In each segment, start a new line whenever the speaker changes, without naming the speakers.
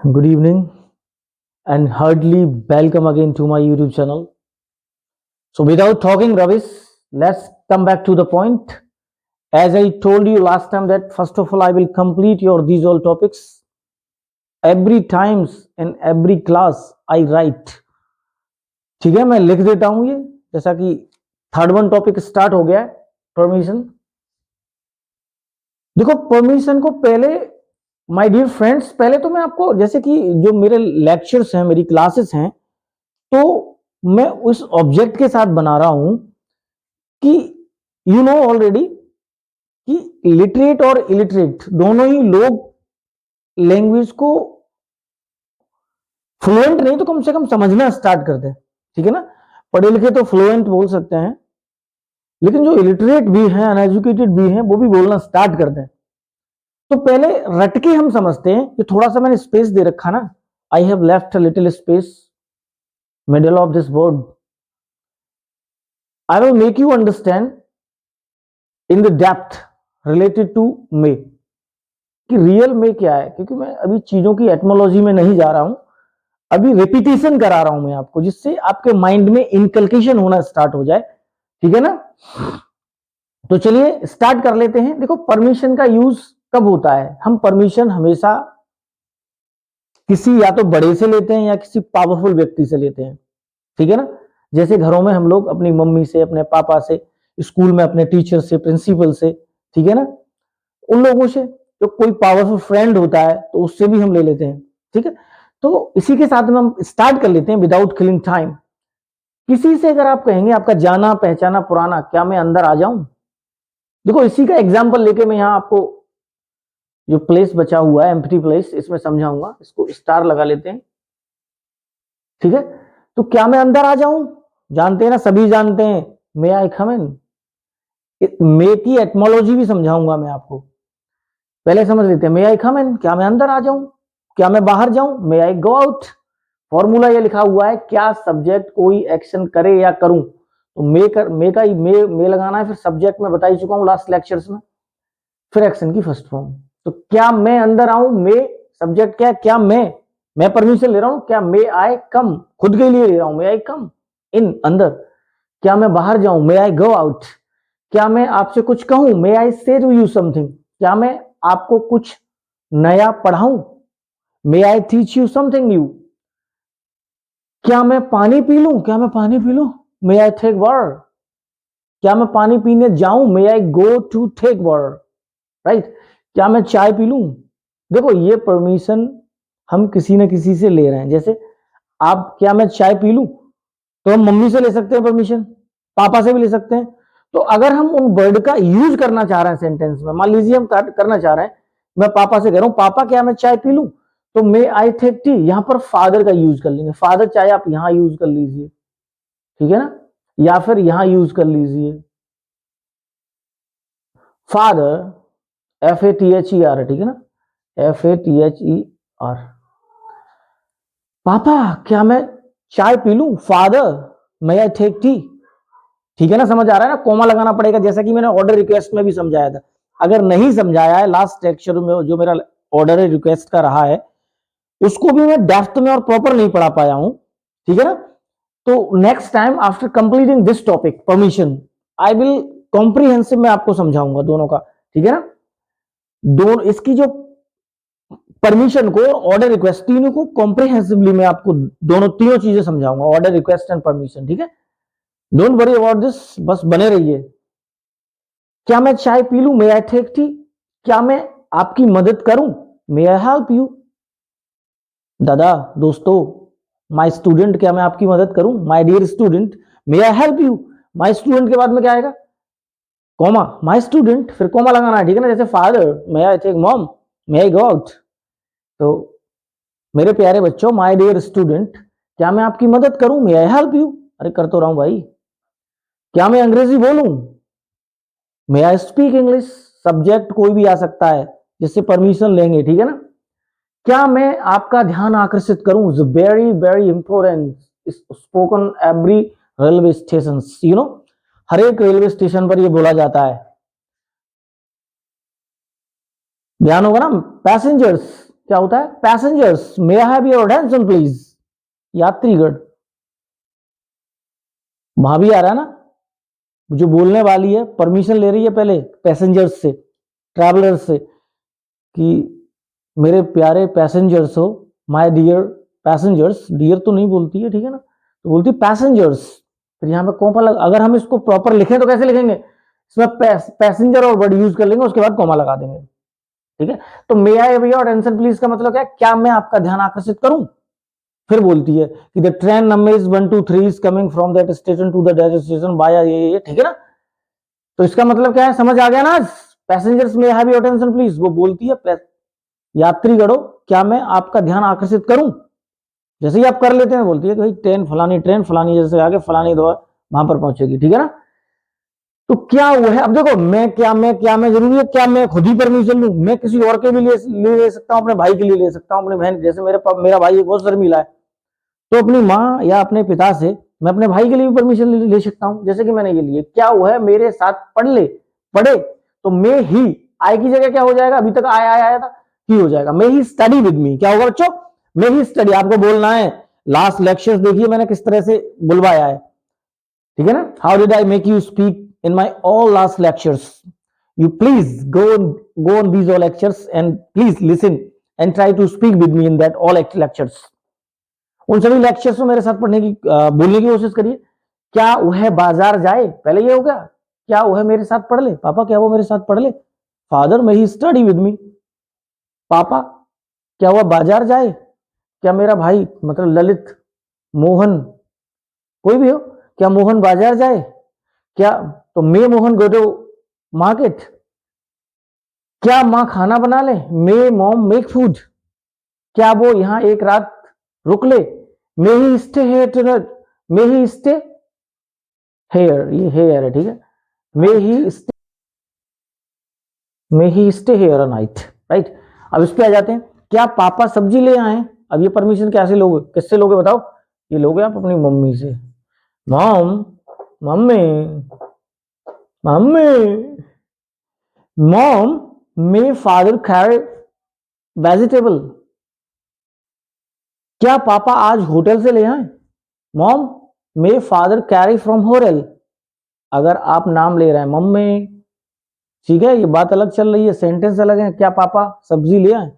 Good evening and heartily welcome again to my YouTube channel. So, without talking rubbish, let's come back to the point. As I told you last time, that first of all, I will complete your these all topics. Every times in every class, I write. ठीक है, मैं लिख देता हूं ये, जैसा कि third one topic start हो गया है, परमिशन. देखो, परमिशन को पहले माय डियर फ्रेंड्स, पहले तो मैं आपको, जैसे कि जो मेरे लेक्चर्स हैं, मेरी क्लासेस हैं, तो मैं उस ऑब्जेक्ट के साथ बना रहा हूं कि यू नो ऑलरेडी कि लिटरेट और इलिटरेट दोनों ही लोग लैंग्वेज को फ्लुएंट नहीं तो कम से कम समझना स्टार्ट कर दें. ठीक है ना, पढ़े लिखे तो फ्लुएंट बोल सकते हैं, लेकिन जो इलिटरेट भी हैं, अनएजुकेटेड भी हैं, वो भी बोलना स्टार्ट कर दें. तो पहले रटके हम समझते हैं कि थोड़ा सा मैंने स्पेस दे रखा ना, I have left a little space middle of this word. I will make you understand in the depth related to मे कि रियल में क्या है, क्योंकि मैं अभी चीजों की एटमोलॉजी में नहीं जा रहा हूं, अभी रिपीटेशन करा रहा हूं मैं आपको, जिससे आपके माइंड में इनकलकेशन होना स्टार्ट हो जाए. ठीक है ना, तो चलिए स्टार्ट कर लेते हैं. देखो, परमिशन का यूज कब होता है? हम परमिशन हमेशा किसी या तो बड़े से लेते हैं या किसी पावरफुल व्यक्ति से लेते हैं. ठीक है ना, जैसे घरों में हम लोग अपनी मम्मी से, अपने पापा से, स्कूल में अपने टीचर से, प्रिंसिपल से, ठीक है ना, उन लोगों से. तो कोई पावरफुल फ्रेंड होता है तो उससे भी हम ले लेते हैं. ठीक है, तो इसी के साथ में हम स्टार्ट कर लेते हैं विदाउट किलिंग टाइम. किसी से अगर आप कहेंगे आपका जाना पहचाना पुराना, क्या मैं अंदर आ जाऊं? देखो, इसी का एग्जाम्पल लेके मैं यहाँ आपको जो प्लेस बचा हुआ है, एम्प्टी प्लेस, इसमें समझाऊंगा. इसको स्टार लगा लेते हैं. ठीक है, तो क्या मैं अंदर आ जाऊं? जानते हैं ना, सभी जानते हैं, मे आई कम इन. मे की एटमोलॉजी भी समझाऊंगा मैं आपको. पहले समझ लेते हैं, मे आई कम इन, क्या मैं अंदर आ जाऊं? क्या मैं बाहर जाऊं? May I go out. Formula ये लिखा हुआ है, क्या सब्जेक्ट कोई एक्शन करे या करूं, तो मे का मे लगाना है. फिर सब्जेक्ट में बता ही चुका हूं लास्ट लेक्चर्स में. फिर एक्शन की फर्स्ट फॉर्म. तो क्या मैं अंदर आऊं, मे सब्जेक्ट क्या है, क्या मैं परमिशन ले रहा हूं, क्या मे आई कम, खुद के लिए ले रहा हूं, मे आई कम इन, अंदर. क्या मैं बाहर जाऊं, मे आई गो आउट. क्या मैं आपसे कुछ कहूं, मे आई से टू यू समथिंग. क्या मैं आपको कुछ नया पढ़ाऊं, may I teach you something new. क्या मैं पानी पी लूं, क्या मैं पानी पी लूं, मे आई टेक वाटर. क्या मैं पानी पीने जाऊं, may I go to take water. Right. क्या मैं चाय पी लूं? देखो, ये परमिशन हम किसी न किसी से ले रहे हैं. जैसे आप, क्या मैं चाय पी लूं, तो हम मम्मी से ले सकते हैं परमिशन, पापा से भी ले सकते हैं. तो अगर हम उन वर्ड का यूज करना चाह रहे हैं सेंटेंस में, मान लीजिए हम करना चाह रहे हैं, मैं पापा से कह रहा हूं, पापा क्या मैं चाय पी लूं, तो मे आई टेक टी, यहां पर फादर का यूज कर लेंगे. फादर चाहे आप यहां यूज कर लीजिए, ठीक है ना, या फिर यहां यूज कर लीजिए. फादर, FATHER, ठीक है ना, FATHER. पापा क्या मैं चाय पी लूं, father may I take tea. ठीक है ना, समझ आ रहा है ना, कोमा लगाना पड़ेगा, जैसा कि मैंने ऑर्डर रिक्वेस्ट में भी समझाया था. अगर नहीं समझाया है लास्ट लेक्चर में, जो मेरा ऑर्डर रिक्वेस्ट का रहा है, उसको भी मैं डेप्थ में और प्रॉपर नहीं पढ़ा पाया हूं. ठीक है ना, तो next time after completing this topic permission, I will comprehensive में आपको समझाऊंगा दोनों का. ठीक है ना, दोनों इसकी जो परमिशन को, ऑर्डर रिक्वेस्ट, तीनों को कॉम्प्रिहेंसिवली मैं आपको दोनों तीनों चीजें समझाऊंगा, ऑर्डर रिक्वेस्ट एंड परमिशन. ठीक है, डोंट वरी अबाउट दिस, बस बने रहिए. क्या मैं चाय पी लूं, मे आई टेक टी. क्या मैं आपकी मदद करूं, मे आई हेल्प यू. दादा, दोस्तों, माय स्टूडेंट, क्या मैं आपकी मदद करूं, my dear student, may I help you. My student के बाद में क्या आएगा, कॉमा, माय स्टूडेंट, फिर कॉमा लगाना है. ठीक है ना, जैसे father, may I take mom, may I go out. तो मेरे प्यारे बच्चों, माय डियर स्टूडेंट, क्या मैं आपकी मदद करूं, मे आई हेल्प यू. अरे कर तो रहा हूं भाई. क्या मैं अंग्रेजी बोलूं, मे आई स्पीक इंग्लिश. सब्जेक्ट कोई भी आ सकता है जिससे परमिशन लेंगे. ठीक है ना, क्या मैं आपका ध्यान आकर्षित करूं, very very important, spoken every railway station, you know, हर एक रेलवे स्टेशन पर यह बोला जाता है. ध्यान होगा ना, पैसेंजर्स, क्या होता है? Passengers may I have your attention please, यात्रीगण। वहां भी आ रहा है ना, जो बोलने वाली है परमिशन ले रही है पहले पैसेंजर्स से, ट्रैवलर्स से, कि मेरे प्यारे पैसेंजर्स हो, माय डियर पैसेंजर्स, डियर तो नहीं बोलती है, ठीक है ना, तो बोलती पैसेंजर्स। फिर यहाँ पे कॉमा लगा, अगर हम इसको प्रॉपर लिखें तो कैसे लिखेंगे? इसमें पैसेंजर और वर्ड यूज कर लेंगे, उसके बाद कॉमा लगा देंगे, ठीक है। तो may I have your attention please का मतलब क्या है? क्या मैं आपका ध्यान आकर्षित करूं? फिर बोलती है कि the train number is 123 is coming from that station to the that station by ये, ठीक है ना। तो इसका मतलब क्या है, समझ आ गया ना? पैसेंजर्स में हैव योर अटेंशन प्लीज, वो बोलती है यात्रीगणों क्या मैं आपका ध्यान आकर्षित करूं? जैसे ही आप कर लेते हैं बोलती है कि भाई ट्रेन फलानी जैसे आगे फलानी दो वहां पर पहुंचेगी, ठीक है ना। तो क्या वो है, अब देखो मैं जरूरी है क्या मैं खुद ही परमिशन लूं? मैं किसी और के भी लिए ले सकता हूं, अपने भाई के लिए ले सकता हूं, अपने बहन, जैसे मेरा भाई एक बहुत शर्मीला है, तो अपनी माँ या अपने पिता से मैं अपने भाई के लिए भी परमिशन ले सकता हूं, जैसे कि मैंने ये लिए। क्या वो है, मेरे साथ पढ़े, तो मैं ही, आई की जगह क्या हो जाएगा? अभी तक आया था, ही हो जाएगा, मैं ही स्टडी विद मी। क्या होगा बच्चों? मैं ही स्टडी। आपको बोलना है, लास्ट लेक्चर्स देखिए मैंने किस तरह से बुलवाया है, ठीक है ना। How did I make you speak in my all last lectures? You please go on these all lectures and please listen and try to speak with me in that all lectures. उन सभी lectures को मेरे साथ पढ़ने की बोलने की कोशिश करिए। क्या वह बाजार जाए, पहले ये हो गया, क्या वह मेरे साथ पढ़ ले? पापा क्या वो मेरे साथ पढ़ ले? Father may he study with me. पापा क्या वह बाजार जाए? क्या मेरा भाई मतलब ललित, मोहन, कोई भी हो, क्या मोहन बाजार जाए? क्या तो may Mohan go to market. क्या माँ खाना बना ले? May mom make food. क्या वो यहाँ एक रात रुक ले? May he stay here too, may he stay here, ये हेयर है, ठीक है। May he stay here night, right. अब इस पे आ जाते हैं, क्या पापा सब्जी ले आए? अब ये परमिशन कैसे लोगे, किससे लोगे बताओ? ये लोगे आप अपनी मम्मी से। मॉम, मम्मी, मम्मी, मॉम मे फादर कैरी वेजिटेबल। क्या पापा आज होटल से ले आए? Mom may father carry from hotel. अगर आप नाम ले रहे हैं मम्मी, ठीक है, ये बात अलग चल रही है, सेंटेंस अलग है। क्या पापा सब्जी ले आए?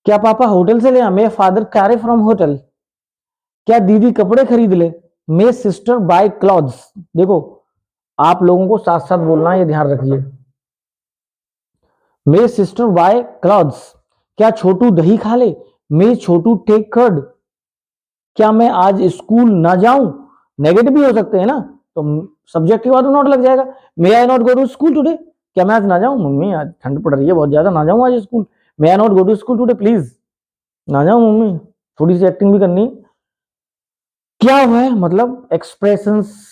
क्या पापा होटल से ले आए? मे फादर कैरी फ्रॉम होटल। क्या दीदी कपड़े खरीद ले? मे सिस्टर बाय क्लॉथ्स। देखो आप लोगों को साथ साथ बोलना है, ये ध्यान रखिए। मे सिस्टर बाय क्लॉथ्स। क्या छोटू दही खा ले? मे छोटू टेक कर्ड। क्या मैं आज स्कूल ना जाऊं? नेगेटिव भी हो सकते हैं ना, तो सब्जेक्ट के बाद नॉट लग जाएगा। May I not go to school today. क्या मैं आज ना जाऊं? मम्मी आज ठंड पड़ रही है बहुत ज्यादा, ना जाऊं आज school. May I not go to school today please, ना जाऊं मम्मी, थोड़ी सी एक्टिंग भी करनी। क्या हुआ है, मतलब expressions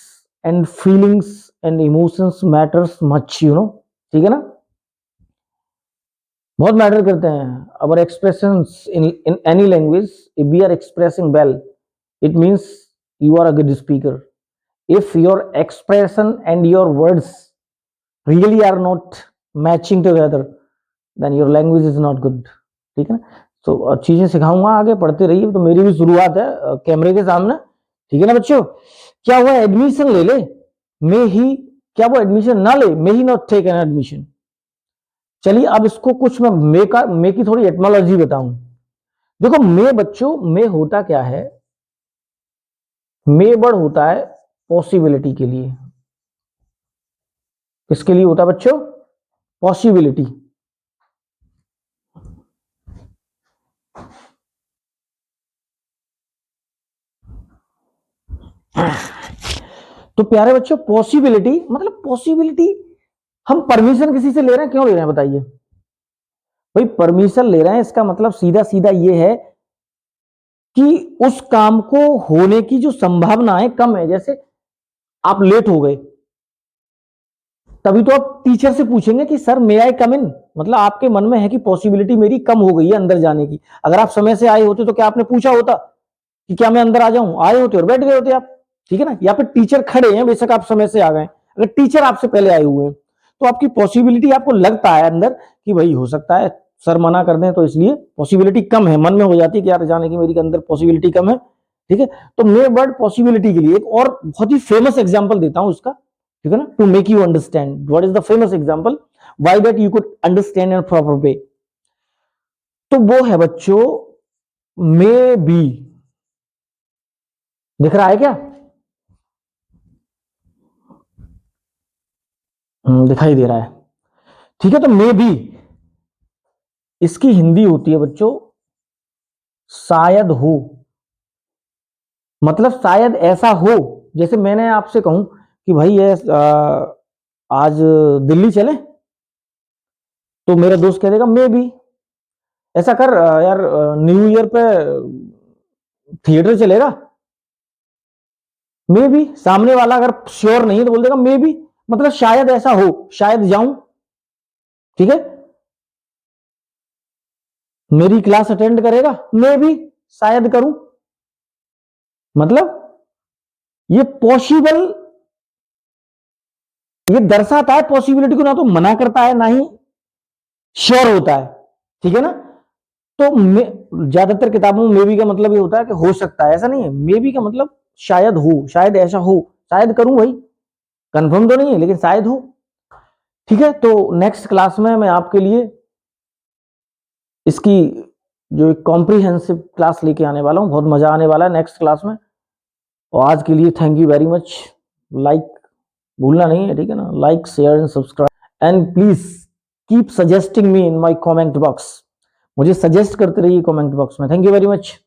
and feelings and emotions matters much, you know, ठीक है ना, बहुत मैटर करते हैं। Our expressions in any language, if we are expressing well, it means you are a good speaker. If your expression and your words really are not matching together, then your language is not good, ठीक है ना। तो चीजें सिखाऊंगा, आगे पढ़ते रहिए। तो मेरी भी शुरुआत है कैमरे के सामने, ठीक है ना बच्चों। क्या वो एडमिशन ले ले? मे ही, क्या वो एडमिशन ना ले? May he not take an admission. चलिए अब इसको कुछ मैं मे की थोड़ी एटमोलॉजी बताऊं। देखो मे बच्चों, मे होता क्या है, मे वर्ड होता है पॉसिबिलिटी के लिए। किसके लिए होता है बच्चों? पॉसिबिलिटी। तो प्यारे बच्चों पॉसिबिलिटी मतलब पॉसिबिलिटी, हम परमिशन किसी से ले रहे हैं, क्यों ले रहे हैं बताइए भाई? परमिशन ले रहे हैं, इसका मतलब सीधा सीधा ये है कि उस काम को होने की जो संभावना है कम है। जैसे आप लेट हो गए, तभी तो आप टीचर से पूछेंगे कि सर मे आई कम इन, मतलब आपके मन में है कि पॉसिबिलिटी मेरी कम हो गई है अंदर जाने की। अगर आप समय से आए होते तो क्या आपने पूछा होता कि क्या मैं अंदर आ जाऊं? आए होते और बैठ गए होते आप, ठीक है ना। या फिर टीचर खड़े हैं, बेशक आप समय से आ गए, अगर टीचर आपसे पहले आए हुए हैं तो आपकी पॉसिबिलिटी, आपको लगता है अंदर कि भाई हो सकता है सर मना कर दें तो इसलिए पॉसिबिलिटी कम है, मन में हो जाती है कि यार जाने की मेरी के अंदर पॉसिबिलिटी कम है, ठीक है। तो मे वर्ड पॉसिबिलिटी के लिए एक और बहुत ही फेमस एग्जांपल देता हूं उसका, ठीक है ना, to make you understand what is the famous example, why that you could understand in proper way. तो वो है बच्चों मे बी, दिख रहा है क्या? दिखाई दे रहा है, ठीक है। तो मे बी इसकी हिंदी होती है बच्चों शायद हो, मतलब शायद ऐसा हो। जैसे मैंने आपसे कहूं कि भाई ये आज दिल्ली चले, तो मेरा दोस्त कह देगा मे बी ऐसा कर यार न्यू ईयर पे थिएटर चलेगा, मे बी। सामने वाला अगर श्योर नहीं है तो बोल देगा मे बी, मतलब शायद ऐसा हो, शायद जाऊं, ठीक है। मेरी क्लास अटेंड करेगा, मे बी शायद करूं, मतलब ये पॉसिबल, ये दर्शाता है पॉसिबिलिटी को, ना तो मना करता है ना ही श्योर होता है, ठीक है ना। तो ज्यादातर किताबों में मे बी का मतलब ये होता है कि हो सकता है, ऐसा नहीं है। मे बी का मतलब शायद हो, शायद ऐसा हो, शायद करूं भाई, कंफर्म तो नहीं है लेकिन शायद हो, ठीक है। तो नेक्स्ट क्लास में मैं आपके लिए इसकी जो एक कॉम्प्रिहेंसिव क्लास लेके आने वाला हूं, बहुत मजा आने वाला है नेक्स्ट क्लास में। और आज के लिए thank you very much. Like भूलना नहीं है, ठीक है ना, like share and subscribe and please keep suggesting me in my comment box, मुझे सजेस्ट करते रहिए कमेंट बॉक्स में। Thank you very much.